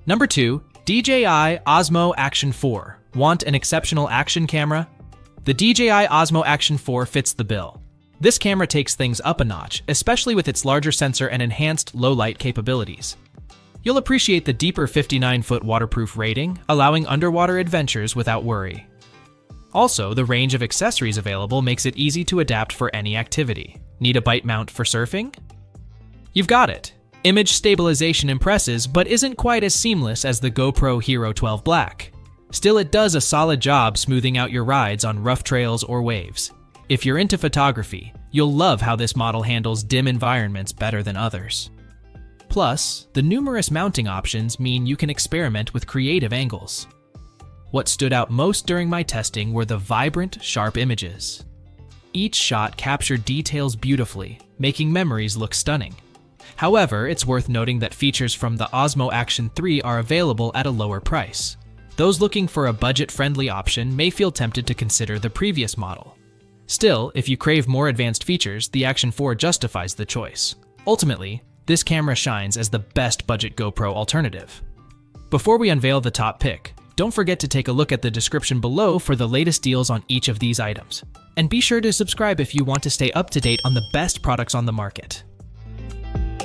Number 2. DJI Osmo Action 4. Want an exceptional action camera? The DJI Osmo Action 4 fits the bill. This camera takes things up a notch, especially with its larger sensor and enhanced low-light capabilities. You'll appreciate the deeper 59-foot waterproof rating, allowing underwater adventures without worry. Also, the range of accessories available makes it easy to adapt for any activity. Need a bite mount for surfing? You've got it. Image stabilization impresses, but isn't quite as seamless as the GoPro Hero 12 Black. Still, it does a solid job smoothing out your rides on rough trails or waves. If you're into photography, you'll love how this model handles dim environments better than others. Plus, the numerous mounting options mean you can experiment with creative angles. What stood out most during my testing were the vibrant, sharp images. Each shot captured details beautifully, making memories look stunning. However, it's worth noting that features from the Osmo Action 3 are available at a lower price. Those looking for a budget-friendly option may feel tempted to consider the previous model. Still, if you crave more advanced features, the Action 4 justifies the choice. Ultimately, this camera shines as the best budget GoPro alternative. Before we unveil the top pick, don't forget to take a look at the description below for the latest deals on each of these items. And be sure to subscribe if you want to stay up to date on the best products on the market.